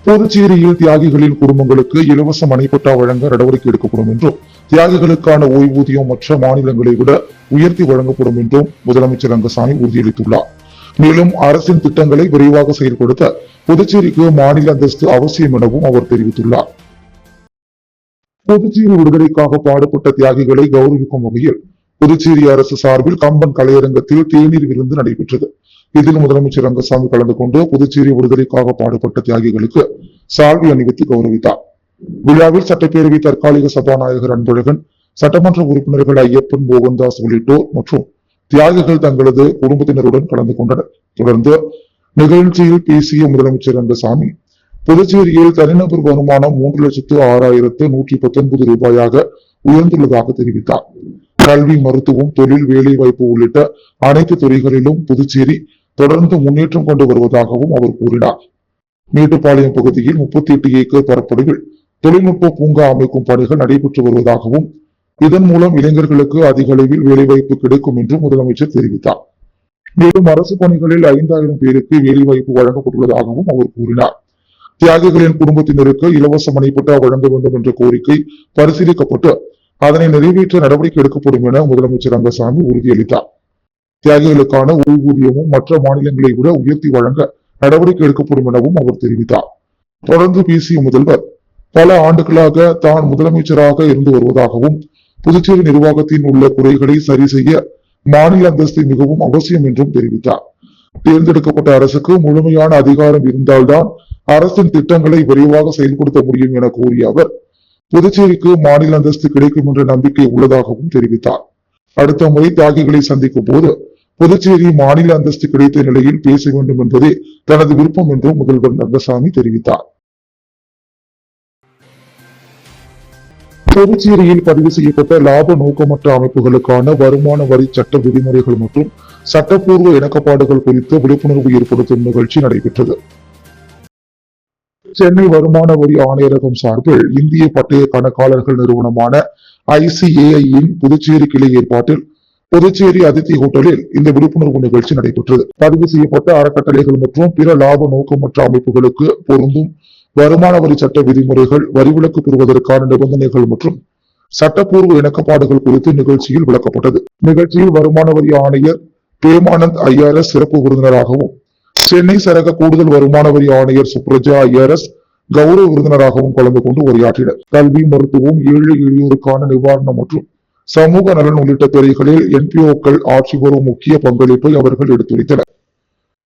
புதுச்சேரியில் தியாகிகளின் குடும்பங்களுக்கு இலவச மனைப்பட்டா வழங்க நடவடிக்கை எடுக்கப்படும் என்றும், தியாகிகளுக்கான ஓய்வூதியம் மற்ற மாநிலங்களை விட உயர்த்தி வழங்கப்படும் என்றும் முதலமைச்சர் ரங்கசாமி உறுதியளித்துள்ளார். மேலும் அரசின் திட்டங்களை விரைவாக செயல்படுத்த புதுச்சேரிக்கு மாநில அந்தஸ்து அவசியம் எனவும் அவர் தெரிவித்துள்ளார். புதுச்சேரி விடுதலைக்காக பாடுபட்ட தியாகிகளை கௌரவிக்கும் வகையில் புதுச்சேரி அரசு சார்பில் கம்பன் கலையரங்கத்தில் தேநீர் விருந்து நடைபெற்றது. இதில் முதலமைச்சர் ரங்கசாமி கலந்து கொண்டு புதுச்சேரி விடுதலைக்காக பாடுபட்ட தியாகிகளுக்கு சால்வை அணிவித்து கௌரவித்தார். விழாவில் சட்டப்பேரவை தற்காலிக சபாநாயகர் அன்பழகன், சட்டமன்ற உறுப்பினர்கள் ஐயப்பன், மோகன்தாஸ் உள்ளிட்டோர் மற்றும் தியாகிகள் தங்களது குடும்பத்தினருடன் கலந்து கொண்டனர். தொடர்ந்து நிகழ்ச்சியில் பேசிய முதலமைச்சர் ரங்கசாமி, புதுச்சேரியில் தனிநபர் வருமானம் 3,06,119 ரூபாயாக உயர்ந்துள்ளதாக தெரிவித்தார். கல்வி, மருத்துவம், தொழில், வேலை வாய்ப்பு உள்ளிட்ட அனைத்து துறைகளிலும் புதுச்சேரி தொடர்ந்து முன்னேற்றம் கொண்டு வருவதாகவும் அவர் கூறினார். மேட்டுப்பாளையம் பகுதியில் 38 ஏக்கர் பரப்பளவில் தொழில்நுட்ப பூங்கா அமைக்கும் பணிகள் நடைபெற்று வருவதாகவும், இதன் மூலம் இளைஞர்களுக்கு அதிக அளவில் வேலைவாய்ப்பு கிடைக்கும் என்றும் முதலமைச்சர் தெரிவித்தார். மேலும் அரசு பணிகளில் 5,000 பேருக்கு வேலைவாய்ப்பு வழங்கப்பட்டுள்ளதாகவும் அவர் கூறினார். தியாகிகளின் குடும்பத்தினருக்கு இலவச மனைப்பட்டா வழங்க வேண்டும் என்ற கோரிக்கை பரிசீலிக்கப்பட்டு அதனை நிறைவேற்ற நடவடிக்கை எடுக்கப்படும் என முதலமைச்சர் ரங்கசாமி உறுதியளித்தார். தியாகிகளுக்கான ஓய்வூதியமும் மற்ற மாநிலங்களை விட உயர்த்தி வழங்க நடவடிக்கை எடுக்கப்படும் எனவும் அவர் தெரிவித்தார். தொடர்ந்து பேசிய முதல்வர், பல ஆண்டுகளாக தான் முதலமைச்சராக இருந்து வருவதாகவும், புதுச்சேரி நிர்வாகத்தில் உள்ள குறைகளை சரி செய்ய மாநில அந்தஸ்து மிகவும் அவசியம் என்றும் தெரிவித்தார். தேர்ந்தெடுக்கப்பட்ட அரசுக்கு முழுமையான அதிகாரம் இருந்தால்தான் அரசின் திட்டங்களை விரைவாக செயல்படுத்த முடியும் என கூறிய அவர், புதுச்சேரிக்கு மாநில அந்தஸ்து கிடைக்கும் என்ற நம்பிக்கை உள்ளதாகவும் தெரிவித்தார். அடுத்த முறை தியாகிகளை சந்திக்கும் போது புதுச்சேரி மாநில அந்தஸ்து கிடைத்த நிலையில் பேச வேண்டும் என்பதே தனது விருப்பம் என்றும் முதல்வர் ரங்கசாமி தெரிவித்தார். புதுச்சேரியில் பதிவு செய்யப்பட்ட லாப நோக்கமற்ற அமைப்புகளுக்கான வருமான வரி சட்ட விதிமுறைகள் மற்றும் சட்டப்பூர்வ இணக்கப்பாடுகள் குறித்து விழிப்புணர்வு ஏற்படுத்தும் நிகழ்ச்சி நடைபெற்றது. சென்னை வருமான வரி ஆணையரகம் சார்பில் இந்திய பட்டய கணக்காளர்கள் நிறுவனமான ICAI-யின் புதுச்சேரி கிளை ஏற்பாட்டில் புதுச்சேரி அதித்தி ஹோட்டலில் இந்த விழிப்புணர்வு நிகழ்ச்சி நடைபெற்றது. பதிவு செய்யப்பட்ட அறக்கட்டளைகள் மற்றும் பிற லாப நோக்கமற்ற அமைப்புகளுக்கு பொருந்தும் வருமான வரி சட்ட விதிமுறைகள், வரிவிலக்கு பெறுவதற்கான நிபந்தனைகள் மற்றும் சட்டப்பூர்வ இணக்கப்பாடுகள் குறித்து நிகழ்ச்சியில் விளக்கப்பட்டது. நிகழ்ச்சியில் வருமான வரி ஆணையர் பிரேமானந்த் IRS சிறப்பு விருந்தினராகவும், சென்னை சரக கூடுதல் வருமான வரி ஆணையர் சுப்ரஜா IRS கௌரவ விருந்தினராகவும் கலந்து கொண்டு உரையாற்றினர். கல்வி, மருத்துவம், ஏழை எளியோருக்கான நிவாரணம் மற்றும் சமூக நலன் உள்ளிட்ட துறைகளில் NPO-க்கள் ஆட்சி வரும் முக்கிய பங்களிப்பை அவர்கள் எடுத்துரைத்தனர்.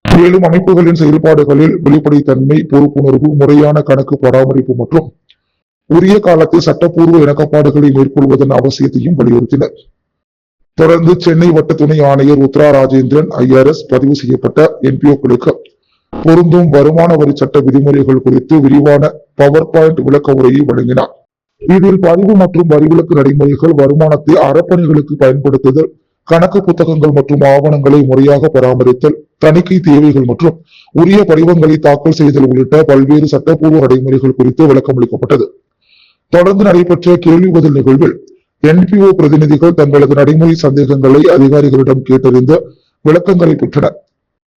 மேலும் அமைப்புகளின் செயல்பாடுகளில் வெளிப்படைத்தன்மை, பொறுப்புணர்வு, முறையான கணக்கு பராமரிப்பு மற்றும் உரிய காலத்தில் சட்டப்பூர்வ இணக்கப்பாடுகளை மேற்கொள்வதன் அவசியத்தையும் வலியுறுத்தினர். தொடர்ந்து சென்னை வட்ட துணை ஆணையர் உத்ரா ராஜேந்திரன் IRS பதிவு செய்யப்பட்ட NPO-க்களுக்கு பொருந்தும் வருமான வரி சட்ட விதிமுறைகள் குறித்து விரிவான பவர் பாயிண்ட் விளக்க உரையை வழங்கினார். இதில் பதிவு மற்றும் வரிவிலக்கு நடைமுறைகள், வருமானத்தை அறப்பணிகளுக்கு பயன்படுத்துதல், கணக்கு புத்தகங்கள் மற்றும் ஆவணங்களை முறையாக பராமரித்தல், தணிக்கை தேவைகள் மற்றும் உரிய படிவங்களை தாக்கல் செய்தல் உள்ளிட்ட பல்வேறு சட்டப்பூர்வ நடைமுறைகள் குறித்து விளக்கமளிக்கப்பட்டது. தொடர்ந்து நடைபெற்ற கேள்வி பதில் நிகழ்வில் NPO பிரதிநிதிகள் தங்களது நடைமுறை சந்தேகங்களை அதிகாரிகளிடம் கேட்டறிந்து விளக்கங்களை பெற்றனர்.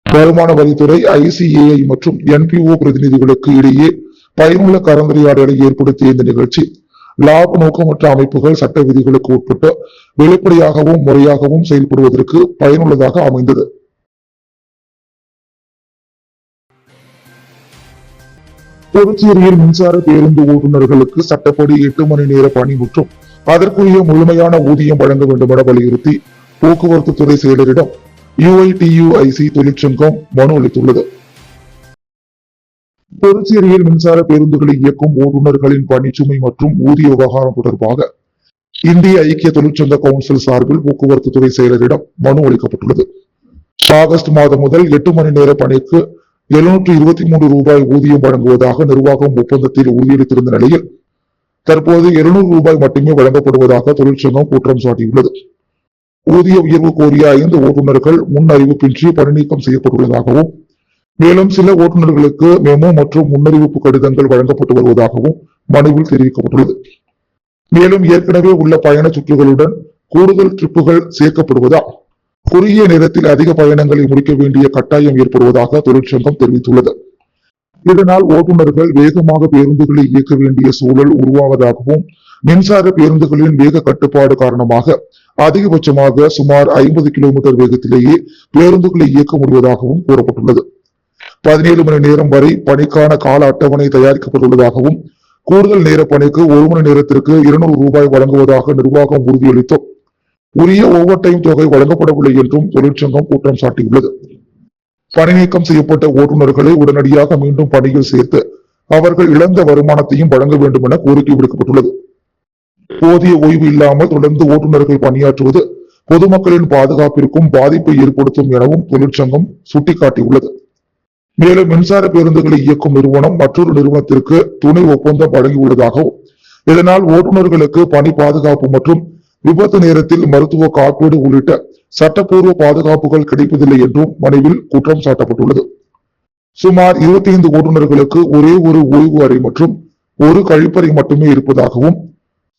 வருமான வரித்துறை, ICAI மற்றும் NPO பிரதிநிதிகளுக்கு இடையே பயனுள்ள கலந்துரையாடலை ஏற்படுத்திய இந்த நிகழ்ச்சி லாப நோக்கமற்ற அமைப்புகள் சட்ட விதிகளுக்கு உட்பட்டு வெளிப்படையாகவும் முறையாகவும் செயல்படுவதற்கு பயனுள்ளதாக அமைந்தது. புதுச்சேரியில் மின்சார பேருந்து ஓட்டுநர்களுக்கு சட்டப்படி 8 மணி நேர பணி மற்றும் அதற்குரிய முழுமையான ஊதியம் வழங்க வேண்டும் என வலியுறுத்தி போக்குவரத்து துறை செயலரிடம் UITUIC தொழிற்சங்கம் மனு அளித்துள்ளது. புதுச்சேரியில் மின்சார பேருந்துகளை இயக்கும் ஓட்டுநர்களின் பணிச்சுமை மற்றும் ஊதிய விவகாரம் தொடர்பாக இந்திய ஐக்கிய தொழிற்சங்க கவுன்சில் சார்பில் போக்குவரத்து துறை செயலரிடம் மனு அளிக்கப்பட்டுள்ளது. ஆகஸ்ட் மாதம் முதல் 8 மணி நேர பணிக்கு 723 ரூபாய் ஊதியம் வழங்குவதாக நிர்வாகம் ஒப்பந்தத்தில் உறுதியளித்திருந்த நிலையில் தற்போது 200 ரூபாய் மட்டுமே வழங்கப்படுவதாக தொழிற்சங்கம் குற்றம் சாட்டியுள்ளது. ஊதிய உயர்வு கோரிய 5 ஓட்டுநர்கள் முன் அறிவிப்பின்றி பணிநீக்கம் செய்யப்பட்டுள்ளதாகவும், மேலும் சில ஓட்டுநர்களுக்கு மெமோ மற்றும் முன்னறிவிப்பு கடிதங்கள் வழங்கப்பட்டு வருவதாகவும் மனுவில் தெரிவிக்கப்பட்டுள்ளது. மேலும் ஏற்கனவே உள்ள பயண சுற்றுகளுடன் கூடுதல் ட்ரிப்புகள் சேர்க்கப்படுவதால் குறுகிய நேரத்தில் அதிக பயணங்களை முடிக்க வேண்டிய கட்டாயம் ஏற்படுவதாக தொழிற்சங்கம் தெரிவித்துள்ளது. இதனால் ஓட்டுநர்கள் வேகமாக பேருந்துகளை இயக்க வேண்டிய சூழல் உருவாவதாகவும் மின்சார பேருந்துகளின் வேக கட்டுப்பாடு காரணமாக அதிகபட்சமாக சுமார் 50 கிலோமீட்டர் வேகத்திலேயே பேருந்துகளை இயக்க முடிவதாகவும் கூறப்பட்டுள்ளது. 17 மணி நேரம் வரை பணிக்கான கால அட்டவணை தயாரிக்கப்பட்டுள்ளதாகவும் கூடுதல் நேர பணிக்கு 1 மணி நேரத்திற்கு 200 ரூபாய் வழங்குவதாக நிர்வாகம் உறுதியளித்தும் உரிய ஓவர் டைம் தொகை வழங்கப்படவில்லை என்றும் தொழிற்சங்கம் குற்றம் சாட்டியுள்ளது. பணி நீக்கம் செய்யப்பட்ட ஓட்டுநர்களை உடனடியாக மீண்டும் பணியில் சேர்த்து அவர்கள் இழந்த வருமானத்தையும் வழங்க வேண்டும் என கோரிக்கை விடுக்கப்பட்டுள்ளது. போதிய ஓய்வு இல்லாமல் தொடர்ந்து ஓட்டுநர்கள் பணியாற்றுவது பொதுமக்களின் பாதுகாப்பிற்கும் பாதிப்பை ஏற்படுத்தும் எனவும் தொழிற்சங்கம் சுட்டிக்காட்டியுள்ளது. மேலும் மின்சார பேருந்துகளை இயக்கும் நிறுவனம் மற்றொரு நிறுவனத்திற்கு துணை ஒப்பந்தம் வழங்கியுள்ளதாகவும் இதனால் ஓட்டுநர்களுக்கு பணி பாதுகாப்பு மற்றும் விபத்து நேரத்தில் மருத்துவ காப்பீடு உள்ளிட்ட சட்டப்பூர்வ பாதுகாப்புகள் கிடைப்பதில்லை என்றும் மனுவில் குற்றம் சாட்டப்பட்டுள்ளது. சுமார் 25 ஓட்டுநர்களுக்கு ஒரே ஒரு ஓய்வு அறை மற்றும் ஒரு கழிப்பறை மட்டுமே இருப்பதாகவும்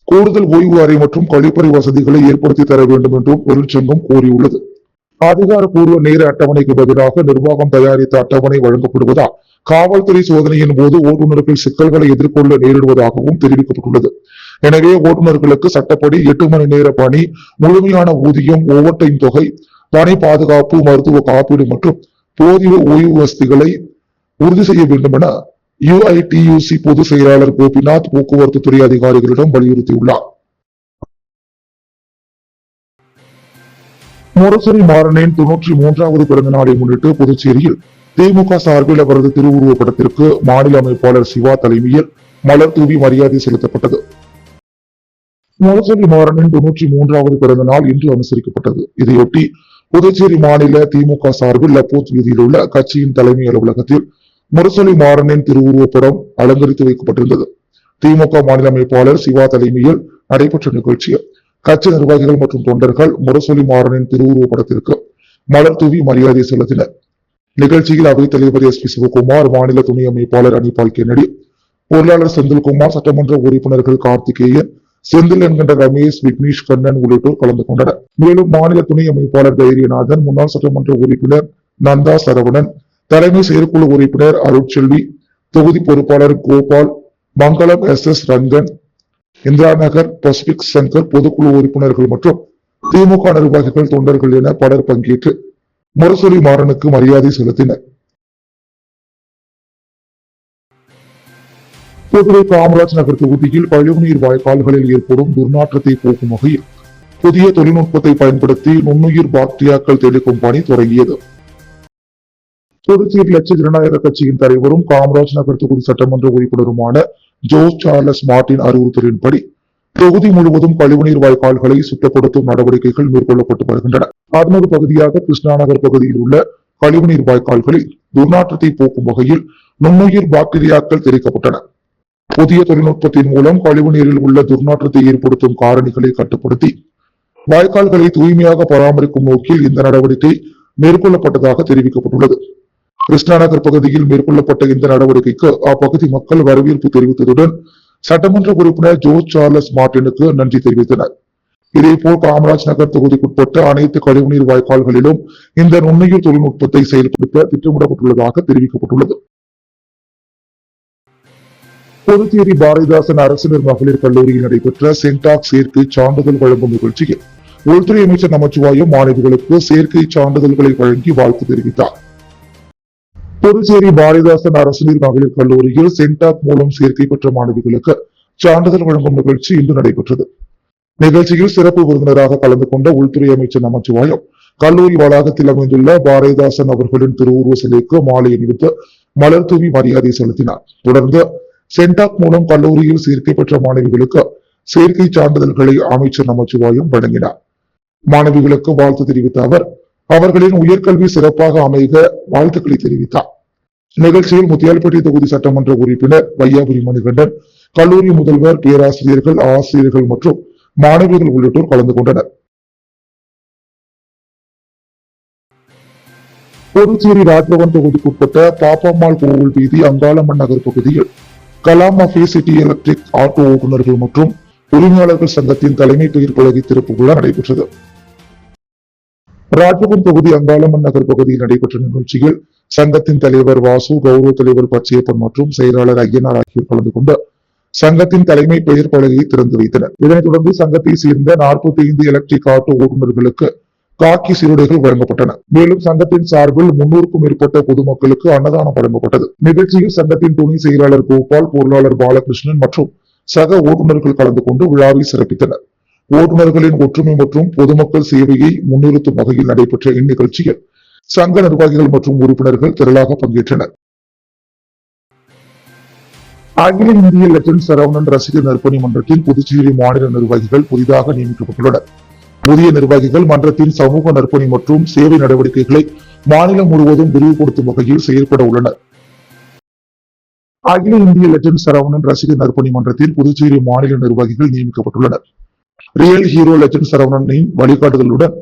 கூடுதல் ஓய்வு அறை மற்றும் கழிப்பறை வசதிகளை ஏற்படுத்தி தர வேண்டும் என்றும் தொழிற்சங்கம் கோரியுள்ளது. அதிகாரப்பூர்வ நேர அட்டவணைக்கு பதிலாக நிர்வாகம் தயாரித்த அட்டவணை வழங்கப்படுவதால் காவல்துறை சோதனையின் போது ஓட்டுநர்கள் சிக்கல்களை எதிர்கொள்ள நேரிடுவதாகவும் தெரிவிக்கப்பட்டுள்ளது. எனவே ஓட்டுநர்களுக்கு சட்டப்படி 8 மணி நேர பணி, முழுமையான ஊதியம், ஓவர் டைம் தொகை, பணி பாதுகாப்பு, மருத்துவ காப்பீடு மற்றும் போதிய ஓய்வு வசதிகளை உறுதி செய்ய வேண்டும் என UITUC பொதுச் செயலாளர் கோபிநாத் போக்குவரத்து துறை அதிகாரிகளிடம் வலியுறுத்தியுள்ளார். முரசொலி மாறனின் 93வது பிறந்த நாளை முன்னிட்டு புதுச்சேரியில் திமுக சார்பில் அவரது திருவுருவப் படத்திற்கு மாநில அமைப்பாளர் சிவா தலைமையில் மலர் தூவி மரியாதை செலுத்தப்பட்டது. முரசொலி மாறனின் 93வது பிறந்த நாள் இன்று அனுசரிக்கப்பட்டது. இதையொட்டி புதுச்சேரி மாநில திமுக சார்பில் லப்போர்ட் வீதியில் உள்ள கட்சியின் தலைமை அலுவலகத்தில் முரசொலி மாறனின் திருவுருவப் படம் அலங்கரித்து வைக்கப்பட்டிருந்தது. திமுக மாநில அமைப்பாளர் சிவா தலைமையில் நடைபெற்ற நிகழ்ச்சியில் கட்சி நிர்வாகிகள் மற்றும் தொண்டர்கள் முரசொலி மாறனின் திருவுருவப் படத்திற்கு மலர் தூவி மரியாதை செலுத்தினர். நிகழ்ச்சியில் அவைத் தலைவர் SP சிவகுமார், மாநில துணை அமைப்பாளர் அனிபால் கென்னடி, பொருளாளர் செந்தில்குமார், சட்டமன்ற உறுப்பினர்கள் கார்த்திகேயன், செந்தில் என்கின்ற ரமேஷ், விக்னேஷ், கண்ணன் உள்ளிட்டோர் கலந்து கொண்டனர். மேலும் மாநில துணை அமைப்பாளர் தைரியநாதன், முன்னாள் சட்டமன்ற உறுப்பினர் நந்தா சரவணன், தலைமை செயற்குழு உறுப்பினர் அருட்செல்வி, தொகுதி பொறுப்பாளர் கோபால், மங்களம் SS ரங்கன், இந்திரா நகர் பசிபிக் சங்கர் பொதுக்குழு உறுப்பினர்கள் மற்றும் திமுக நிர்வாகிகள், தொண்டர்கள் என பலர் பங்கேற்று முரசொலி மாறனுக்கு மரியாதை செலுத்தினர். புதுவை காமராஜ் நகர் தொகுதியில் கழிவுநீர் வாய்க்கால்களில் ஏற்படும் துர்நாற்றத்தை போக்கும் வகையில் புதிய தொழில்நுட்பத்தை பயன்படுத்தி நுண்ணுயிர் பாக்டீரியாக்கள் தெளிக்கும் பணி தொடங்கியது. புதுச்சேரி லட்ச ஜனநாயக கட்சியின் தலைவரும் காமராஜ் நகர் தொகுதி சட்டமன்ற உறுப்பினருமான ஜோஸ் சார்லஸ் மார்டின் அறிவுறுத்தலின்படி தொகுதி முழுவதும் கழிவுநீர் வாய்க்கால்களை சுத்தப்படுத்தும் நடவடிக்கைகள் மேற்கொள்ளப்பட்டு வருகின்றன. அதன் ஒரு பகுதியாக கிருஷ்ணா நகர் பகுதியில் உள்ள கழிவுநீர் வாய்க்கால்களில் துர்நாற்றத்தை போக்கும் வகையில் நுண்ணுயிர் பாக்டீரியாக்கள் தெளிக்கப்பட்டன. புதிய தொழில்நுட்பத்தின் மூலம் கழிவுநீரில் உள்ள துர்நாற்றத்தை ஏற்படுத்தும் காரணிகளை கட்டுப்படுத்தி வாய்க்கால்களை தூய்மையாக பராமரிக்கும் நோக்கில் இந்த நடவடிக்கை மேற்கொள்ளப்பட்டதாக தெரிவிக்கப்பட்டுள்ளது. கிருஷ்ணா நகர் பகுதியில் மேற்கொள்ளப்பட்ட இந்த நடவடிக்கைக்கு அப்பகுதி மக்கள் வரவேற்பு தெரிவித்ததுடன் சட்டமன்ற உறுப்பினர் ஜோஸ் சார்லஸ் மார்டினுக்கு நன்றி தெரிவித்தனர். இதேபோல் காமராஜ் நகர் தொகுதிக்குட்பட்ட அனைத்து கழிவுநீர் வாய்க்கால்களிலும் இந்த நுண்ணுயிர் தொழில்நுட்பத்தை செயல்படுத்த திட்டமிடப்பட்டுள்ளதாக தெரிவிக்கப்பட்டுள்ளது. புதுச்சேரி பாரதிதாசன் அரசினர் மகளிர் கல்லூரியில் நடைபெற்ற சென்டாக் சேர்க்கை சான்றிதழ் வழங்கும் நிகழ்ச்சியில் உள்துறை அமைச்சர் நமச்சிவாயம் மாணவிகளுக்கு சேர்க்கை சான்றிதழ்களை வழங்கி வாழ்த்து தெரிவித்தார். புதுச்சேரி பாரதிதாசன் அரசினர் மகளிர் கல்லூரியில் சென்டாக் மூலம் சேர்க்கை பெற்ற மாணவிகளுக்கு சான்றிதழ் வழங்கும் நிகழ்ச்சி இன்று நடைபெற்றது. நிகழ்ச்சியில் சிறப்பு விருந்தினராக கலந்து கொண்ட உள்துறை அமைச்சர் நமச்சிவாயம் கல்லூரி வளாகத்தில் அமைந்துள்ள பாரதிதாசன் அவர்களின் திருவுருவ சிலைக்கு மாலை அணிவித்து மலர் தூவி மரியாதை செலுத்தினார். தொடர்ந்து சென்டாக் மூலம் கல்லூரியில் சேர்க்கை பெற்ற மாணவிகளுக்கு சேர்க்கை சான்றிதழ்களை அமைச்சர் நமச்சிவாயம் வழங்கினார். மாணவிகளுக்கு வாழ்த்து தெரிவித்த அவர் அவர்களின் உயர்கல்வி சிறப்பாக அமைக வாழ்த்துக்களை தெரிவித்தார். நிகழ்ச்சியில் முத்தியால்பேட்டை தொகுதி சட்டமன்ற உறுப்பினர் வையாபுரி மணிகண்டன், கல்லூரி முதல்வர், பேராசிரியர்கள், ஆசிரியர்கள் மற்றும் மாணவிகள் உள்ளிட்டோர் கலந்து கொண்டனர். புதுச்சேரி ராஜ்பவன் தொகுதிக்குட்பட்ட பாப்பம்மாள் கோவில் வீதி அங்காளம்மன் நகர் பகுதியில் Kalam of city electric auto ஓட்டுநர்கள் மற்றும் உரிமையாளர்கள் சங்கத்தின் தலைமை பெயர் பலகை திறப்பு விழா நடைபெற்றது. ராஜ்பவன் தொகுதி அங்காளம்மன் நகர் பகுதியில் நடைபெற்ற நிகழ்ச்சியில் சங்கத்தின் தலைவர் வாசு, கௌரவ தலைவர் பச்சையப்பன் மற்றும் செயலாளர் ஐயனார் ஆகியோர் கலந்து கொண்டு சங்கத்தின் தலைமை பெயர் பலகையை திறந்து வைத்தனர். இதனைத் தொடர்ந்து சங்கத்தை சேர்ந்த 45 எலக்ட்ரிக் ஆட்டோ ஓட்டுநர்களுக்கு காக்கி சீருடைகள் வழங்கப்பட்டன. மேலும் சங்கத்தின் சார்பில் 300க்கும் மேற்பட்ட பொதுமக்களுக்கு அன்னதானம் வழங்கப்பட்டது. நிகழ்ச்சியில் சங்கத்தின் துணை செயலாளர் கோபால், பொருளாளர் பாலகிருஷ்ணன் மற்றும் சக ஓட்டுநர்கள் கலந்து கொண்டு விழாவை சிறப்பித்தனர். ஓட்டுநர்களின் ஒற்றுமை மற்றும் பொதுமக்கள் சேவையை முன்னிறுத்தும் வகையில் நடைபெற்ற இந்நிகழ்ச்சியில் சங்க நிர்வாகிகள் மற்றும் உறுப்பினர்கள் திரளாக பங்கேற்றனர். அகில இந்திய லெஜண்ட் சரவணன் ரசிகர் நற்பணி மன்றத்தின் புதுச்சேரி மாநில நிர்வாகிகள் புதிதாக நியமிக்கப்பட்டுள்ளனர். புதிய நிர்வாகிகள் மன்றத்தின் சமூக நற்பணி மற்றும் சேவை நடவடிக்கைகளை மாநிலம் முழுவதும் விரிவுபடுத்தும் வகையில் செயல்பட உள்ளனர். அகில இந்திய லெஜண்ட் சரவணன் ரசிகர் நற்பணி மன்றத்தில் புதுச்சேரி மாநில நிர்வாகிகள் நியமிக்கப்பட்டுள்ளனர். ரியல் ஹீரோ லெஜண்ட் சரவணனின் வழிகாட்டுதலுடன்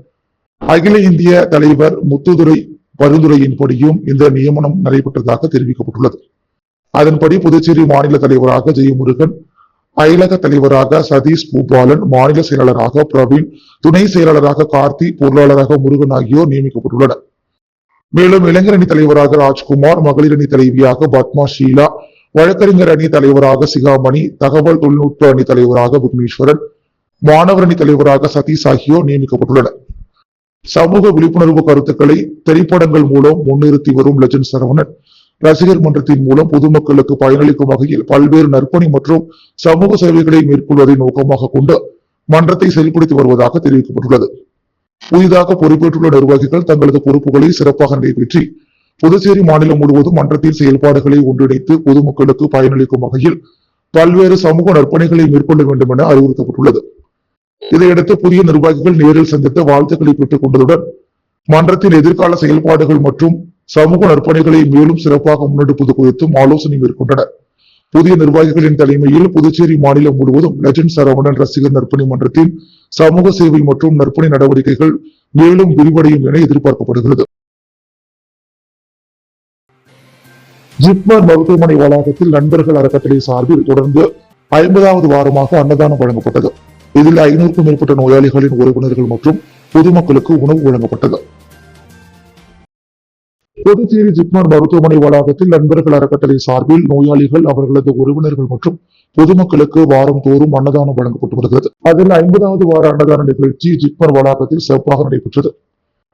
அகில இந்திய தலைவர் முத்துதுரை பரிந்துரையின்படியும் இந்த நியமனம் நடைபெற்றதாக தெரிவிக்கப்பட்டுள்ளது. அதன்படி புதுச்சேரி மாநில தலைவராக ஜெயமுருகன், அயலக தலைவராக சதீஷ் பூபாலன், மாநில செயலாளராக பிரவீன், துணை செயலாளராக கார்த்தி, பொருளாளராக முருகன் ஆகியோர் நியமிக்கப்பட்டுள்ளனர். மேலும் இளைஞர் அணி தலைவராக ராஜ்குமார், மகளிர் அணி தலைவியாக பத்மா ஷீலா, வழக்கறிஞர் அணி தலைவராக சிகாமணி, தகவல் தொழில்நுட்ப அணி தலைவராக விக்னேஸ்வரன், மாணவர் அணி தலைவராக சதீஷ் ஆகியோர் நியமிக்கப்பட்டுள்ளனர். சமூக விழிப்புணர்வு கருத்துக்களை திரைப்படங்கள் மூலம் முன்னிறுத்தி வரும் லெஜண்ட் சரவணன் ரசிகர் மன்றத்தின் மூலம் பொதுமக்களுக்கு பயனளிக்கும் வகையில் பல்வேறு நற்பணி மற்றும் சமூக சேவைகளை மேற்கொள்வதை நோக்கமாக கொண்டு மன்றத்தை செயல்படுத்தி வருவதாக தெரிவிக்கப்பட்டுள்ளது. புதிதாக பொறுப்பேற்றுள்ள நிர்வாகிகள் தங்களது பொறுப்புகளை சிறப்பாக நிறைவேற்றி புதுச்சேரி மாநிலம் முழுவதும் மன்றத்தின் செயல்பாடுகளை ஒன்றிணைத்து பொதுமக்களுக்கு பயனளிக்கும் வகையில் பல்வேறு சமூக நற்பணிகளை மேற்கொள்ள வேண்டும் என அறிவுறுத்தப்பட்டுள்ளது. இதையடுத்து புதிய நிர்வாகிகள் நேரில் சந்தித்து வாழ்த்துக்களை பெற்றுக் கொண்டதுடன் மன்றத்தின் எதிர்கால செயல்பாடுகள் மற்றும் சமூக நற்பணிகளை மேலும் சிறப்பாக முன்னெடுப்பது குறித்தும் ஆலோசனை மேற்கொண்டனர். புதிய நிர்வாகிகளின் தலைமையில் புதுச்சேரி மாநிலம் முழுவதும் லெஜண்ட் சரவணன் ரசிகர் நற்பணி மன்றத்தின் சமூக சேவை மற்றும் நற்பணி நடவடிக்கைகள் மேலும் விரிவடையும் என எதிர்பார்க்கப்படுகிறது. ஜிப்மர் மருத்துவமனை வளாகத்தில் நண்பர்கள் அறக்கட்டளை சார்பில் தொடர்ந்து 50வது வாரமாக அன்னதானம் வழங்கப்பட்டது. இதில் 500க்கும் மேற்பட்ட நோயாளிகளின் உறவினர்கள் மற்றும் பொதுமக்களுக்கு உணவு வழங்கப்பட்டது. புதுச்சேரி ஜிப்மர் மருத்துவமனை வளாகத்தில் நண்பர்கள் அறக்கட்டளை சார்பில் நோயாளிகள், அவர்களது உறவினர்கள் மற்றும் பொதுமக்களுக்கு வாரம் தோறும் அன்னதானம் வழங்கப்பட்டு வருகிறது. அதில் 50வது வார அன்னதான நிகழ்ச்சி ஜிப்மர் வளாகத்தில் சிறப்பாக நடைபெற்றது.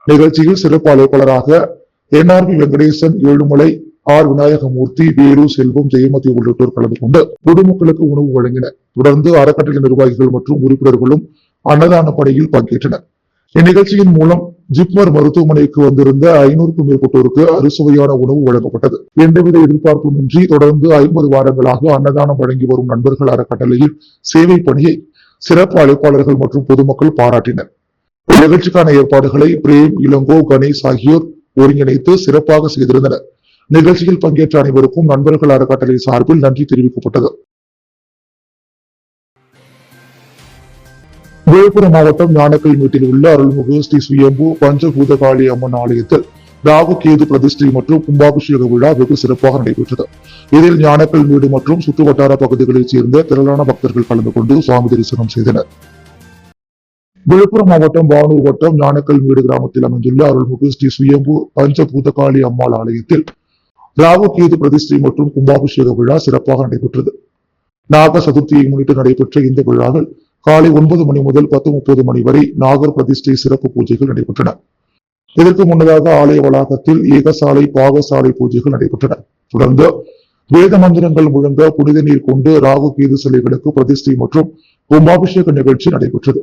நிகழ்ச்சியில் சிறப்பு அழைப்பாளராக NRB வெங்கடேசன், ஏழுமலை, R விநாயகமூர்த்தி, வேலு செல்வம், ஜெயமதி உள்ளிட்டோர் கலந்து கொண்டு பொதுமக்களுக்கு உணவு வழங்கினர். தொடர்ந்து அறக்கட்டளை நிர்வாகிகள் மற்றும் உறுப்பினர்களும் அன்னதான பணியில் பங்கேற்றனர். இந்நிகழ்ச்சியின் மூலம் ஜிப்மர் மருத்துவமனைக்கு வந்திருந்த 500க்கும் மேற்பட்டோருக்கு அறுசுவையான உணவு வழங்கப்பட்டது. எந்தவித எதிர்பார்ப்புமின்றி தொடர்ந்து 50 வாரங்களாக அன்னதானம் வழங்கி வரும் நண்பர்கள் அறக்கட்டளையில் சேவை பணியை சிறப்பு அழைப்பாளர்கள் மற்றும் பொதுமக்கள் பாராட்டினர். நிகழ்ச்சிக்கான ஏற்பாடுகளை பிரேம், இளங்கோ, கணேஷ் ஆகியோர் ஒருங்கிணைத்து சிறப்பாக செய்திருந்தனர். நிகழ்ச்சியில் பங்கேற்ற அனைவருக்கும் நண்பர்கள் அறக்கட்டளை சார்பில் நன்றி தெரிவிக்கப்பட்டது. விழுப்புரம் மாவட்டம் ஞானக்கல் மேட்டில் உள்ள அருள்மிகு ஸ்ரீ சுயம்பு பஞ்சபூதகாளி அம்மன் ஆலயத்தில் ராகு கேது பிரதிஷ்டை மற்றும் கும்பாபிஷேக விழா வெகு சிறப்பாக நடைபெற்றது. இதில் ஞானக்கல் மேடு மற்றும் சுற்று வட்டார பகுதிகளைச் சேர்ந்த திரளான பக்தர்கள் கலந்து கொண்டு சுவாமி தரிசனம் செய்தனர். விழுப்புரம் மாவட்டம் வானூர் வட்டம் ஞானக்கல் மேடு கிராமத்தில் அமைந்துள்ள அருள்மிகு ஸ்ரீ சுயம்பு பஞ்சபூதகாளி அம்மாள் ஆலயத்தில் ராகு கேது பிரதிஷ்டை மற்றும் கும்பாபிஷேக விழா சிறப்பாக நடைபெற்றது. நாக சதுர்த்தியை முன்னிட்டு நடைபெற்ற இந்த விழாவில் காலை 9 மணி முதல் 10:30 மணி வரை நாகர் பிரதிஷ்டை சிறப்பு பூஜைகள் நடைபெற்றன. இதற்கு முன்னதாக ஆலய வளாகத்தில் ஏகசாலை, பாகசாலை பூஜைகள் நடைபெற்றன. தொடர்ந்து வேத மந்திரங்கள் முழங்க புனித நீர் கொண்டு ராகு கேது சிலைகளுக்கு பிரதிஷ்டை மற்றும் கும்பாபிஷேக நிகழ்ச்சி நடைபெற்றது.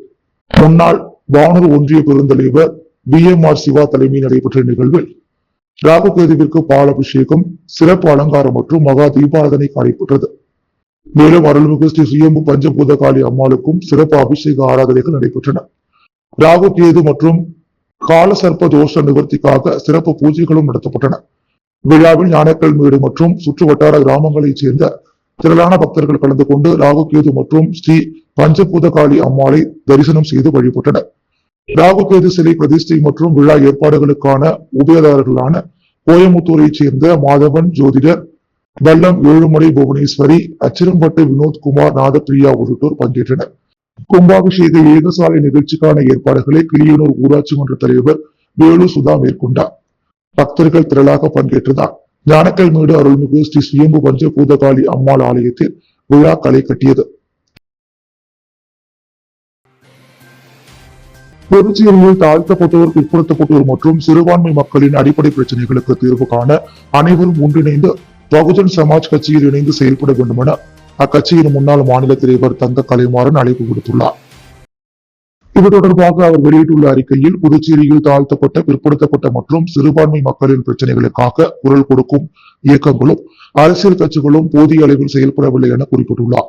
முன்னாள் வானூர் ஒன்றிய பெருந்தலைவர் BMR சிவா தலைமையில் நடைபெற்ற நிகழ்வில் ராகு கேதுவிற்கு பால் அபிஷேகம், சிறப்பு அலங்காரம் மற்றும் மகா தீபாராதனை நடைபெற்றது. மேலும் அருள்மிகு ஸ்ரீ சுயம்பு பஞ்சபூதகாளி அம்மாளுக்கும் சிறப்பு அபிஷேக ஆராதனைகள் நடைபெற்றன. ராகு கேது மற்றும் கால சர்ப்ப தோஷ நிவர்த்திக்காக சிறப்பு பூஜைகளும் நடத்தப்பட்டன. விழாவில் ஞானக்கல் மேடு மற்றும் சுற்று வட்டார கிராமங்களைச் சேர்ந்த திரளான பக்தர்கள் கலந்து கொண்டு ராகு கேது மற்றும் ஸ்ரீ பஞ்சபூதகாளி அம்மாளை தரிசனம் செய்து வழிபட்டனர். ராகு கேது சிலை பிரதிஷ்டை மற்றும் விழா ஏற்பாடுகளுக்கான உபயதாரர்களான கோயமுத்தூரைச் சேர்ந்த மாதவன் ஜோதிடர், வல்லம் ஏழுமலை புவனேஸ்வரி, அச்சிரம்பட்டு வினோத்குமார், நாதப்பிரியா உள்ளிட்டோர் பங்கேற்றனர். கும்பாபிஷேக ஏகசாலை நிகழ்ச்சிக்கான ஏற்பாடுகளை கிளியனூர் ஊராட்சி மன்ற தலைவர் வேலு சுதா மேற்கொண்டார். பக்தர்கள் திரளாக பங்கேற்றதால் ஞானக்கல்மேடு அருள்மிகு ஸ்ரீ சுயம்பு பஞ்ச பூதகாளி அம்மாள் ஆலயத்தில் விழா களை கட்டியது. புதுச்சேரியில் தாழ்த்தப்பட்டோர், பிற்படுத்தப்பட்டோர் மற்றும் சிறுபான்மை மக்களின் அடிப்படை பிரச்சனைகளுக்கு தீர்வு காண அனைவரும் ஒன்றிணைந்து பகுஜன் சமாஜ் கட்சியில் இணைந்து செயல்பட வேண்டும் என அக்கட்சியின் முன்னாள் மாநில தலைவர் தங்க கலைமாறன் அழைப்பு விடுத்துள்ளார். இது தொடர்பாக அவர் வெளியிட்டுள்ள அறிக்கையில், புதுச்சேரியில் தாழ்த்தப்பட்ட, பிற்படுத்தப்பட்ட மற்றும் சிறுபான்மை மக்களின் பிரச்சனைகளுக்காக குரல் கொடுக்கும் இயக்கங்களும் அரசியல் கட்சிகளும் போதிய அளவில் செயல்படவில்லை என குறிப்பிட்டுள்ளார்.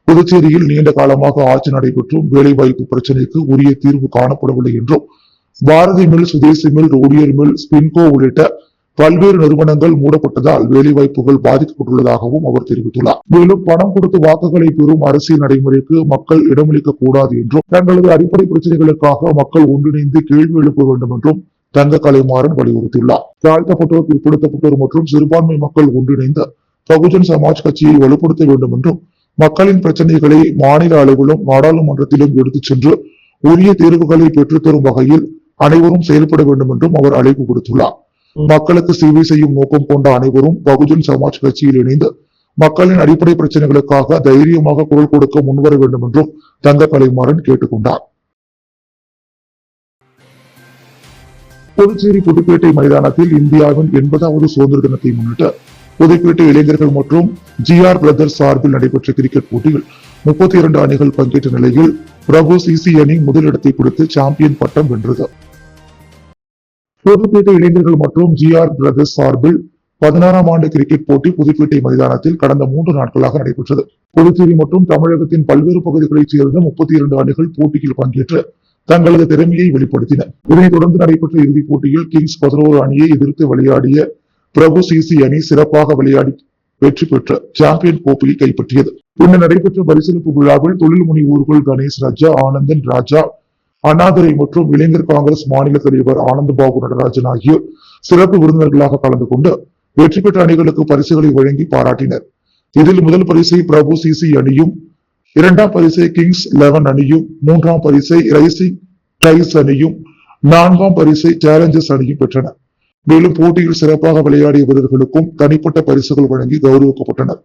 புதுச்சேரியில் நீண்ட காலமாக ஆட்சி நடைபெற்றும் வேலைவாய்ப்பு பிரச்சனைக்கு உரிய தீர்வு காணப்படவில்லை என்றும், பாரதி மில், சுதேசி மில், ரோடியர் மில், ஸ்பின்கோ உள்ளிட்ட பல்வேறு நிறுவனங்கள் மூடப்பட்டதால் வேலைவாய்ப்புகள் பாதிக்கப்பட்டுள்ளதாகவும் அவர் தெரிவித்துள்ளார். மேலும் பணம் கொடுத்து வாக்குகளை பெறும் அரசியல் நடைமுறைக்கு மக்கள் இடமளிக்க கூடாது என்றும், தங்களது அடிப்படை பிரச்சனைகளுக்காக மக்கள் ஒன்றிணைந்து கேள்வி எழுப்ப வேண்டும் என்றும் தங்க கலைமாறன் வலியுறுத்தியுள்ளார். தாழ்த்தப்பட்டோர், பிற்படுத்தப்பட்டோர் மற்றும் சிறுபான்மை மக்கள் ஒன்றிணைந்த பகுஜன் சமாஜ் கட்சியை வலுப்படுத்த வேண்டும் என்றும், மக்களின் பிரச்சனைகளை மாநில அளவிலும் நாடாளுமன்றத்திலும் எடுத்துச் சென்று உரிய தீர்வுகளை பெற்றுத்தரும் வகையில் அனைவரும் செயல்பட வேண்டும் என்றும் அவர் அழைப்பு விடுத்துள்ளார். மக்களுக்கு சேவை செய்யும் நோக்கம் கொண்ட அனைவரும் பகுஜன் சமாஜ் கட்சியில் இணைந்து மக்களின் அடிப்படை பிரச்சனைகளுக்காக தைரியமாக குரல் கொடுக்க முன்வர வேண்டும் என்றும் தங்க கலைமாறன் கேட்டுக்கொண்டார். புதுச்சேரி புதுப்பேட்டை மைதானத்தில் இந்தியாவின் 80வது சுதந்திர தினத்தை முன்னிட்டு புதுப்பேட்டை இளைஞர்கள் மற்றும் GR பிரதர்ஸ் சார்பில் நடைபெற்ற கிரிக்கெட் போட்டியில் 32 அணிகள் பங்கேற்ற நிலையில் பிரபு சிசி அணி முதலிடத்தை பிடித்து சாம்பியன் பட்டம் வென்றது. புதுப்பேட்டை இளைஞர்கள் மற்றும் GR பிரதர்ஸ் சார்பில் 16ஆம் ஆண்டு கிரிக்கெட் போட்டி புதுப்பேட்டை மைதானத்தில் கடந்த 3 நாட்களாக நடைபெற்றது. புதுச்சேரி மற்றும் தமிழகத்தின் பல்வேறு பகுதிகளைச் சேர்ந்த 32 அணிகள் போட்டியில் பங்கேற்று தங்களது திறமையை வெளிப்படுத்தின. இதனைத் தொடர்ந்து நடைபெற்ற இறுதிப் போட்டியில் கிங்ஸ் 11 அணியை எதிர்த்து விளையாடிய பிரபு சிசி அணி சிறப்பாக விளையாடி வெற்றி பெற்ற சாம்பியன் கோப்பையை கைப்பற்றியது. பின்னர் நடைபெற்ற பரிசளிப்பு விழாவில் தொழில் முனைவோர்கள் கணேஷ் ராஜா, ஆனந்தன் ராஜா, அண்ணாதுரை மற்றும் இளைஞர் காங்கிரஸ் மாநில தலைவர் ஆனந்தபாபு நடராஜன் ஆகியோர் சிறப்பு விருந்தினர்களாக கலந்து கொண்டு வெற்றி பெற்ற அணிகளுக்கு பரிசுகளை வழங்கி பாராட்டினர். இதில் முதல் பரிசை பிரபு சிசி அணியும், 2ஆம் பரிசை கிங்ஸ் 11 அணியும், 3ஆம் பரிசை ரைசிங் டைஸ் அணியும், 4ஆம் பரிசை சேலஞ்சர்ஸ் அணியும் பெற்றனர். மேலும் போட்டியில் சிறப்பாக விளையாடிய வீரர்களுக்கும் தனிப்பட்ட பரிசுகள் வழங்கி கௌரவிக்கப்பட்டனர்.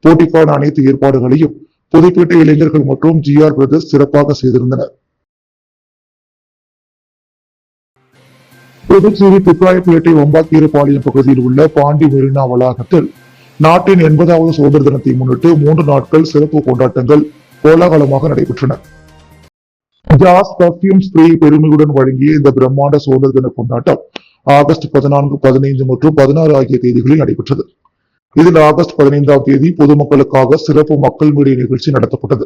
போட்டிக்கான அனைத்து ஏற்பாடுகளையும் புதுப்பேட்டை இளைஞர்கள் மற்றும் GR பிரதர்ஸ் சிறப்பாக செய்திருந்தனர். புதுச்சேரி துக்காயப்பேட்டை வம்பாக்கீரபாளையம் பகுதியில் உள்ள பாண்டி மெரினா வளாகத்தில் நாட்டின் 80வது சுதந்திர தினத்தை முன்னிட்டு 3 நாட்கள் சிறப்பு கொண்டாட்டங்கள் கோலாகலமாக நடைபெற்றன. ஜாஸ் பர்ஃபியூம் ஸ்ப்ரே பெருமையுடன் வழங்கிய இந்த பிரம்மாண்ட சுதந்திர தின கொண்டாட்டம் ஆகஸ்ட் 14, 15 மற்றும் 16 ஆகிய தேதிகளில் நடைபெற்றது. இதில் ஆகஸ்ட் 15ஆம் தேதி பொதுமக்களுக்காக சிறப்பு மக்கள் மேடை நிகழ்ச்சி நடத்தப்பட்டது.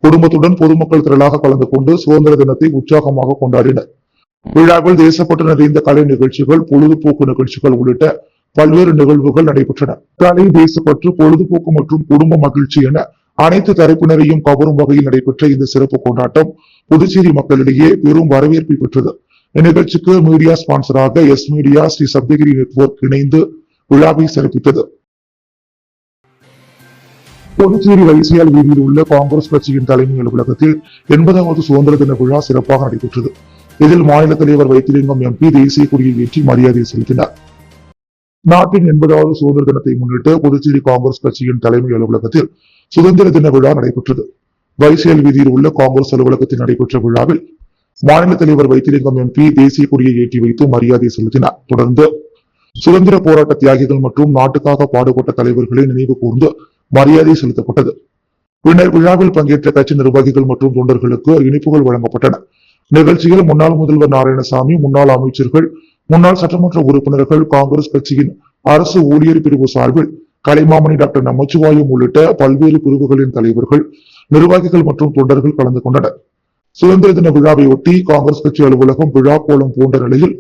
குடும்பத்துடன் பொதுமக்கள் திரளாக கலந்து கொண்டு சுதந்திர தினத்தை உற்சாகமாக கொண்டாடினர். விழாவில் தேசப்பற்று நிறைந்த கலை நிகழ்ச்சிகள், பொழுதுபோக்கு நிகழ்ச்சிகள் உள்ளிட்ட பல்வேறு நிகழ்வுகள் நடைபெற்றன. கலை, தேசப்பற்று, பொழுதுபோக்கு மற்றும் குடும்ப மகிழ்ச்சி என அனைத்து தரப்பினரையும் கவரும் வகையில் நடைபெற்ற இந்த சிறப்பு கொண்டாட்டம் புதுச்சேரி மக்களிடையே பெரும் வரவேற்பை பெற்றது. இந்நிகழ்ச்சிக்கு மீடியா ஸ்பான்சராக S media, Shri Saptagiri network இணைந்து விழாவை சிறப்பித்தது. புதுச்சேரி வைசியால் வீதியில் உள்ள காங்கிரஸ் கட்சியின் தலைமை அலுவலகத்தில் 80வது சுதந்திர தின விழா சிறப்பாக நடைபெற்றது. இதில் மாநில தலைவர் வைத்திலிங்கம் MP தேசிய கொடியை ஏற்றி மரியாதை செலுத்தினார். நாட்டின் 80வது சுதந்திர தினத்தை முன்னிட்டு புதுச்சேரி காங்கிரஸ் கட்சியின் தலைமை அலுவலகத்தில் சுதந்திர தின விழா நடைபெற்றது. வைசியால் வீதியில் உள்ள காங்கிரஸ் அலுவலகத்தில் நடைபெற்ற விழாவில் மாநில தலைவர் வைத்திலிங்கம் MP தேசிய கொடியை ஏற்றி வைத்து மரியாதை செலுத்தினார். தொடர்ந்து சுதந்திர போராட்ட தியாகிகள் மற்றும் நாட்டுக்காக பாடுபட்ட தலைவர்களை நினைவு கூர்ந்து மரியாதை செலுத்தப்பட்டது. பின்னர் விழாவில் பங்கேற்ற கட்சி நிர்வாகிகள் மற்றும் தொண்டர்களுக்கு இனிப்புகள் வழங்கப்பட்டன. நிகழ்ச்சியில் முன்னாள் முதல்வர் நாராயணசாமி, முன்னாள் அமைச்சர்கள், முன்னாள் சட்டமன்ற உறுப்பினர்கள், காங்கிரஸ் கட்சியின் அரசு ஊழியர் பிரிவு சார்பில் கலைமாமணி டாக்டர் நமச்சிவாயம் உள்ளிட்ட பல்வேறு பிரிவுகளின் தலைவர்கள், நிர்வாகிகள் மற்றும் தொண்டர்கள் கலந்து கொண்டனர். சுதந்திர தின விழாவை ஒட்டி காங்கிரஸ் கட்சி அலுவலகம் விழா கோலம் போன்ற நிலையில்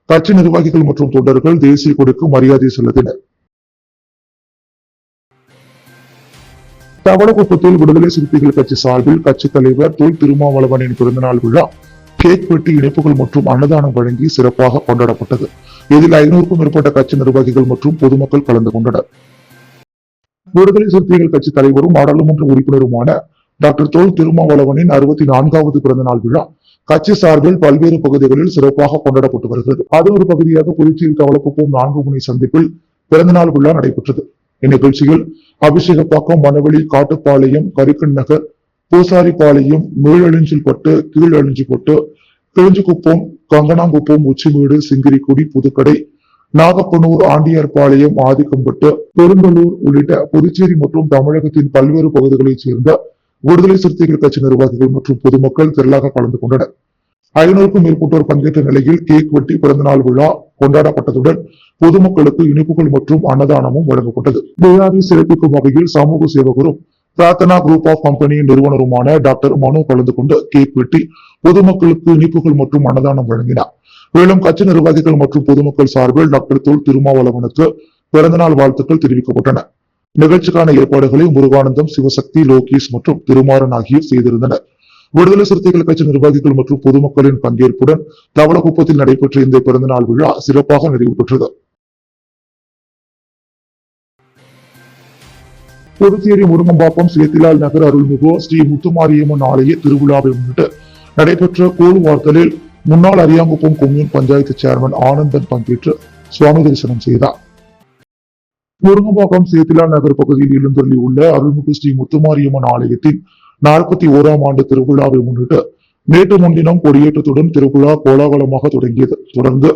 கட்சி நிர்வாகிகள் மற்றும் தொண்டர்கள் தேசிய கொடிக்கு மரியாதை செலுத்தினர். தவளக்குப்பத்தில் விடுதலை சிறுத்தைகள் கட்சி சார்பில் கட்சி தலைவர் தொல் திருமாவளவனின் பிறந்தநாள் விழா கேக் வெட்டி, இனிப்புகள் மற்றும் அன்னதானம் வழங்கி சிறப்பாக கொண்டாடப்பட்டது. இதில் 500க்கும் மேற்பட்ட கட்சி நிர்வாகிகள் மற்றும் பொதுமக்கள் கலந்து கொண்டனர். விடுதலை சிறுத்தைகள் கட்சி தலைவரும் நாடாளுமன்ற உறுப்பினருமான டாக்டர் தொல் திருமாவளவனின் 64வது பிறந்த நாள் விழா கட்சி சார்பில் பல்வேறு பகுதிகளில் சிறப்பாக கொண்டாடப்பட்டு வருகிறது. அது ஒரு பகுதியாக புதுச்சேரி தவளக்குப்பம் 4 முனை சந்திப்பில் பிறந்தநாள் விழா நடைபெற்றது. இந்நிகழ்ச்சியில் அபிஷேகப்பாக்கம், மணவெளி, காட்டுப்பாளையம், கரிக்கன் நகர், பூசாரிப்பாளையம், மேலழிஞ்சில்பட்டு, கீழழிஞ்சிப்பட்டு, கிழிஞ்சிக்குப்பம், கங்கனாங்குப்பம், உச்சிமேடு, சிங்கிரிக்குடி, புதுக்கடை, நாகப்பனூர், ஆண்டியார்பாளையம், ஆதிக்கம்பட்டு, பெரும்பலூர் உள்ளிட்ட புதுச்சேரி மற்றும் தமிழகத்தின் பல்வேறு பகுதிகளைச் சேர்ந்த விடுதலை சிறுத்தைகள் கட்சி நிர்வாகிகள் மற்றும் பொதுமக்கள் திரளாக கலந்து கொண்டனர். 500க்கும் மேற்பட்டோர் பங்கேற்ற நிலையில் கேக் வெட்டி பிறந்தநாள் விழா கொண்டாடப்பட்டதுடன் பொதுமக்களுக்கு இனிப்புகள் மற்றும் அன்னதானமும் வழங்கப்பட்டது. விழாவை சிறப்பிக்கும் வகையில் சமூக சேவகரும் பிரார்த்தனா குரூப் ஆஃப் கம்பெனியின் நிறுவனருமான டாக்டர் மனோ கலந்து கொண்டு கேக் வெட்டி பொதுமக்களுக்கு இனிப்புகள் மற்றும் அன்னதானம் வழங்கினார். மேலும் கட்சி நிர்வாகிகள் மற்றும் பொதுமக்கள் சார்பில் டாக்டர் தொல் திருமாவளவனுக்கு பிறந்தநாள் வாழ்த்துக்கள் தெரிவிக்கப்பட்டன. நிகழ்ச்சிக்கான ஏற்பாடுகளை முருகானந்தம், சிவசக்தி, லோகேஷ் மற்றும் திருமாறன் ஆகியோர் செய்திருந்தனர். விடுதலை சிறுத்தைகள் கட்சி நிர்வாகிகள் மற்றும் பொதுமக்களின் பங்கேற்புடன் தவளக்குப்பத்தில் நடைபெற்ற இந்த பிறந்தநாள் விழா சிறப்பாக நிறைவு பெற்றது. புதுச்சேரி முருங்கம்பாக்கம் சேத்திலால் நகர் அருள்மிகு ஸ்ரீ முத்துமாரியம்மன் ஆலய திருவிழாவை முன்னிட்டு நடைபெற்ற கூழ்வார்த்தலில் முன்னாள் அரியாங்குப்பம் கொம்யூன் பஞ்சாயத்து சேர்மன் ஆனந்தன் பங்கேற்று சுவாமி தரிசனம் செய்தார். முருங்கம்பாக்கம் சேத்திலால் நகர் பகுதியில் எழுந்தருளி உள்ள அருள்மிகு ஸ்ரீ முத்துமாரியம்மன் ஆலயத்தின் 41ஆம் ஆண்டு திருவிழாவை முன்னிட்டு நேற்று முன்தினம் கொடியேற்றத்துடன் திருவிழா கோலாகலமாக தொடங்கியது. தொடர்ந்து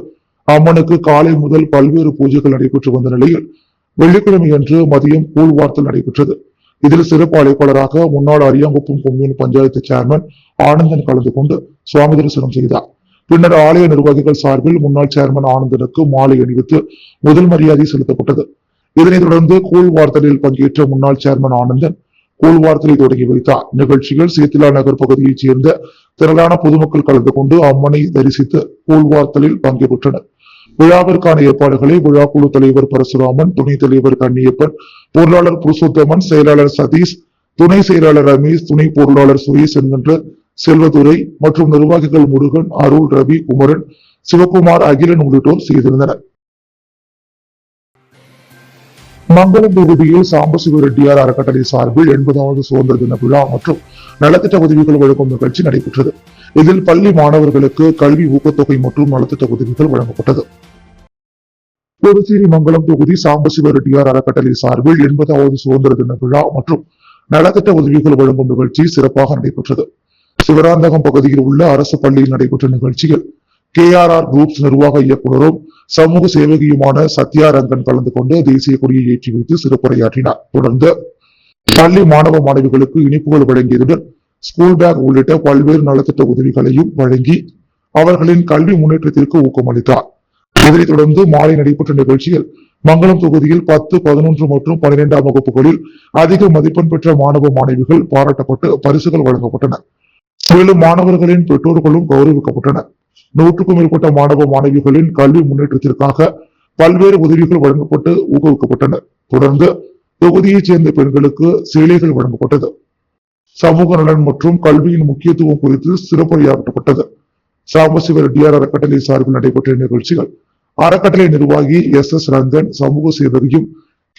அம்மனுக்கு காலை முதல் பல்வேறு பூஜைகள் நடைபெற்று வந்த நிலையில் வெள்ளிக்கிழமை அன்று மதியம் கூழ்வார்த்தல் நடைபெற்றது. இதில் சிறப்பு அழைப்பாளராக முன்னாள் அரியாங்குப்பம் கொம்யூன் பஞ்சாயத்து சேர்மன் ஆனந்தன் கலந்து கொண்டு சுவாமி தரிசனம் செய்தார். பின்னர் ஆலய நிர்வாகிகள் சார்பில் முன்னாள் சேர்மன் ஆனந்தனுக்கு மாலை அணிவித்து முதல் மரியாதை செலுத்தப்பட்டது. இதனைத் தொடர்ந்து கூழ்வார்த்தலில் பங்கேற்ற முன்னாள் சேர்மன் ஆனந்தன் கூழ்வார்த்தலை தொடங்கி வைத்தார். நிகழ்ச்சியில் சேத்திலா நகர் பகுதியைச் சேர்ந்த திரளான பொதுமக்கள் கலந்து கொண்டு அம்மனை தரிசித்து கூழ்வார்த்தலில் பங்கு பெற்றனர். விழாவிற்கான ஏற்பாடுகளை விழாக்குழு தலைவர் பரசுராமன், துணைத் தலைவர் கண்ணியப்பன், பொருளாளர் புருஷோத்தமன், செயலாளர் சதீஷ், துணை செயலாளர் ரமேஷ், துணை பொருளாளர் சுரேஷ் என்கின்ற செல்வதுரை மற்றும் நிர்வாகிகள் முருகன், அருள், ரவி, குமரன், சிவகுமார், அகிலன் உள்ளிட்டோர் செய்திருந்தனர். மங்களம் தொகுதியில் சாம்பசிவ ரெட்டியார் அறக்கட்டளை சார்பில் 80வது சுதந்திர தின விழா மற்றும் நலத்திட்ட உதவிகள் வழங்கும் நிகழ்ச்சி நடைபெற்றது. இதில் பள்ளி மாணவர்களுக்கு கல்வி ஊக்கத்தொகை மற்றும் நலத்திட்ட உதவிகள் வழங்கப்பட்டது. புதுச்சேரி மங்களம் தொகுதி சாம்பசிவ ரெட்டியார் அறக்கட்டளை சார்பில் 80வது சுதந்திர தின விழா மற்றும் நலத்திட்ட உதவிகள் வழங்கும் நிகழ்ச்சி சிறப்பாக நடைபெற்றது. சிவராந்தகம் பகுதியில் உள்ள அரசு பள்ளியில் நடைபெற்ற நிகழ்ச்சியில் KRR குரூப்ஸ் நிர்வாக இயக்குநரும் சமூக சேவகியுமான சத்யா ரங்கன் கலந்து கொண்டு தேசிய கொடியை ஏற்றி வைத்து சிறப்புரையாற்றினார். தொடர்ந்து பள்ளி மாணவ மாணவிகளுக்கு இனிப்புகள் வழங்கியதுடன் ஸ்கூல் பேக் உள்ளிட்ட பல்வேறு நலத்திட்ட உதவிகளையும் வழங்கி அவர்களின் கல்வி முன்னேற்றத்திற்கு ஊக்கமளித்தார். இதனைத் தொடர்ந்து மாலை நடைபெற்ற நிகழ்ச்சியில் மங்களம் தொகுதியில் 10, 11 மற்றும் 12ஆம் வகுப்புகளில் அதிக மதிப்பெண் பெற்ற மாணவ மாணவிகள் பாராட்டப்பட்டு பரிசுகள் வழங்கப்பட்டன. மேலும் மாணவர்களின் பெற்றோர்களும் கௌரவிக்கப்பட்டனர். 100க்கும் மேற்பட்ட மாணவ மாணவிகளின் கல்வி முன்னேற்றத்திற்காக பல்வேறு உதவிகள் வழங்கப்பட்டு ஊக்குவிக்கப்பட்டனர். தொடர்ந்து தொகுதியைச் சேர்ந்த பெண்களுக்கு சேலைகள் வழங்கப்பட்டது. சமூக நலன் மற்றும் கல்வியின் முக்கியத்துவம் குறித்து சிறப்புரையாற்றப்பட்டது. சாம்பசிவ ரெட்டியார் அறக்கட்டளை சார்பில் நடைபெற்ற நிகழ்ச்சிகள் அறக்கட்டளை நிர்வாகி SS ரங்கன், சமூக சேவகியும்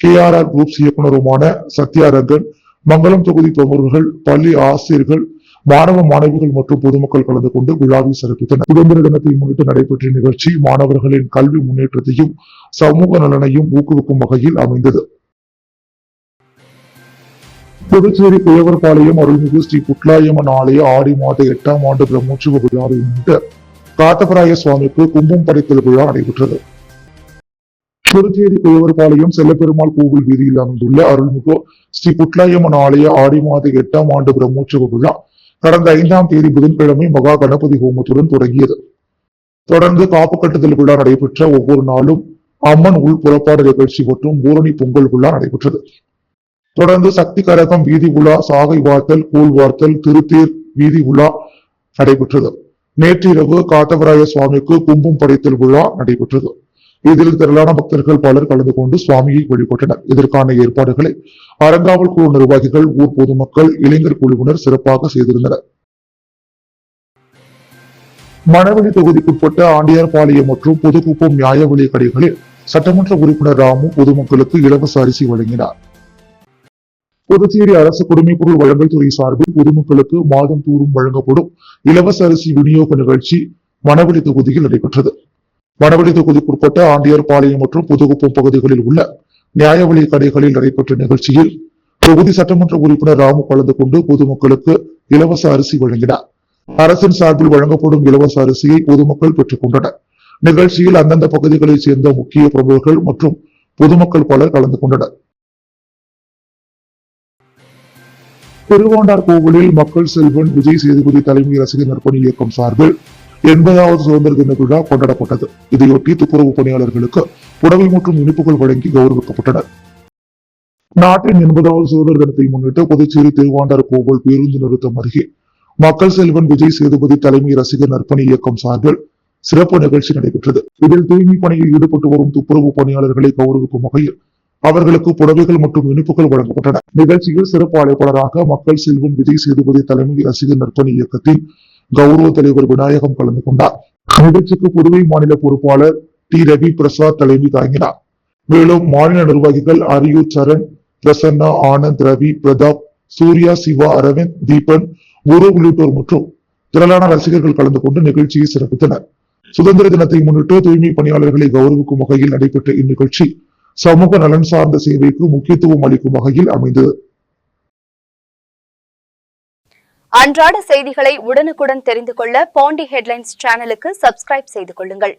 KRR குரூப்ஸ் இயக்குநருமான சத்யா ரங்கன், மங்களம் தொகுதி பிரமுகர்கள், பள்ளி ஆசிரியர்கள், மாணவ மாணவிகள் மற்றும் பொதுமக்கள் கலந்து கொண்டு விழாவை சிறப்பித்தனர். சுதந்திர தினத்தை முன்னிட்டு நடைபெற்ற நிகழ்ச்சி மாணவர்களின் கல்வி முன்னேற்றத்தையும் சமூக நலனையும் ஊக்குவிக்கும் வகையில் அமைந்தது. புதுச்சேரி குயவர்பாளையம் அருள்மிகு ஸ்ரீ புட்லாயம்மன் ஆலய ஆடி மாத 8ஆம் ஆண்டு பிரம்மோற்சவ விழாவை முன்னிட்டு காத்தவராய சுவாமிக்கு கும்பம் படைத்தல் விழா நடைபெற்றது. புதுச்சேரி குயவர்பாளையம் செல்லப்பெருமாள் கோவில் வீதியில் அமைந்துள்ள அருள்மிகு ஸ்ரீ புட்லாயம்மன் ஆலய ஆடி மாத 8ஆம் ஆண்டு பிரம்மோற்சவ விழா கடந்த 5ஆம் தேதி புதன்கிழமை மகா கணபதி ஹோமத்துடன் தொடங்கியது. தொடர்ந்து காப்பு கட்டுதல் விழா நடைபெற்ற ஒவ்வொரு நாளும் அம்மன் உள் புறப்பாடு நிகழ்ச்சி மற்றும் பூரணி பொங்கல் விழா நடைபெற்றது. தொடர்ந்து சக்தி கரகம் வீதி உலா, சாகை வார்த்தல், கூழ் வார்த்தல், திருத்தேர் வீதி உலா நடைபெற்றது. நேற்றிரவு காத்தவராய சுவாமிக்கு கும்பம் படைத்தல் விழா நடைபெற்றது. இதில் திரளான பக்தர்கள் பலர் கலந்து கொண்டு சுவாமியை வழிபட்டனர். இதற்கான ஏற்பாடுகளை அறங்காவல் குழு நிர்வாகிகள், ஊர் பொதுமக்கள், இளைஞர் குழுவினர் சிறப்பாக செய்திருந்தனர். மணவெளி தொகுதிக்குட்பட்ட ஆண்டியார்பாளையம் மற்றும் புதுக்குப்பம் நியாய விலை கடைகளில் சட்டமன்ற உறுப்பினர் ராமு பொதுமக்களுக்கு இலவச அரிசி வழங்கினார். புதுச்சேரி அரசு குடிமைப்பொருள் வழங்கல் துறை சார்பில் பொதுமக்களுக்கு மாதம் தோறும் வழங்கப்படும் இலவச அரிசி விநியோக நிகழ்ச்சி மணவெளி தொகுதியில் நடைபெற்றது. மணவெளி தொகுதிக்குட்பட்ட ஆண்டியார்பாளையம் மற்றும் புதுகுப்பம் பகுதிகளில் உள்ள நியாய விலை கடைகளில் நடைபெற்ற நிகழ்ச்சியில் தொகுதி சட்டமன்ற உறுப்பினர் ராமு கலந்து கொண்டு பொதுமக்களுக்கு இலவச அரிசி வழங்கினார். அரசின் சார்பில் வழங்கப்படும் இலவச அரிசியை பொதுமக்கள் பெற்றுக் கொண்டனர். நிகழ்ச்சியில் அந்தந்த பகுதிகளைச் சேர்ந்த முக்கிய பிரமுகர்கள் மற்றும் பொதுமக்கள் பலர் கலந்து கொண்டனர். திருவாண்டார் கோவிலில் மக்கள் செல்வன் விஜய் சேதுபதி தலைமை ரசிகர் நற்பணி இயக்கம் சார்பில் 80வது சுதந்திர தின விழா கொண்டாடப்பட்டது. இதையொட்டி துப்புரவு பணியாளர்களுக்கு புடவை மற்றும் இனிப்புகள் வழங்கி கௌரவிக்கப்பட்டனர். நாட்டின் 80வது சுதந்திர தினத்தை முன்னிட்டு புதுச்சேரி திருவாண்டார் கோவில் பேருந்து நிறுத்தம் அருகே மக்கள் செல்வன் விஜய் சேதுபதி தலைமை ரசிகர் நற்பணி இயக்கம் சார்பில் சிறப்பு நிகழ்ச்சி நடைபெற்றது. இதில் தூய்மை பணியில் ஈடுபட்டு வரும் துப்புரவு பணியாளர்களை கௌரவிக்கும் வகையில் அவர்களுக்கு புடவைகள் மற்றும் இனிப்புகள் வழங்கப்பட்டன. நிகழ்ச்சியில் சிறப்பு அழைப்பாளராக மக்கள் செல்வன் விஜய் சேதுபதி தலைமை ரசிகர் நற்பணி இயக்கத்தின் கௌரவ தலைவர் விநாயகம் கலந்து கொண்டார். நிகழ்ச்சிக்கு புதுவை மாநில பொறுப்பாளர் டி ரவி பிரசாத் தலைமை தாங்கினார். மேலும் மாநில நிர்வாகிகள் அரியூர் சரண், பிரசன்னா, ஆனந்த், ரவி, பிரதாப், சூர்யா, சிவா, அரவிந்த், தீபன், குரு உள்ளிட்டோர் மற்றும் திரளான ரசிகர்கள் கலந்து கொண்டு நிகழ்ச்சியை சிறப்பித்தனர். சுதந்திர தினத்தை முன்னிட்டு தூய்மை பணியாளர்களை கௌரவிக்கும் வகையில் நடைபெற்ற இந்நிகழ்ச்சி சமூக நலன் சார்ந்த சேவைக்கு முக்கியத்துவம் அளிக்கும் வகையில் அமைந்தது. அன்றாட செய்திகளை உடனுக்குடன் தெரிந்து கொள்ள பாண்டி ஹெட்லைன்ஸ் சேனலுக்கு சப்ஸ்கிரைப் செய்து கொள்ளுங்கள்.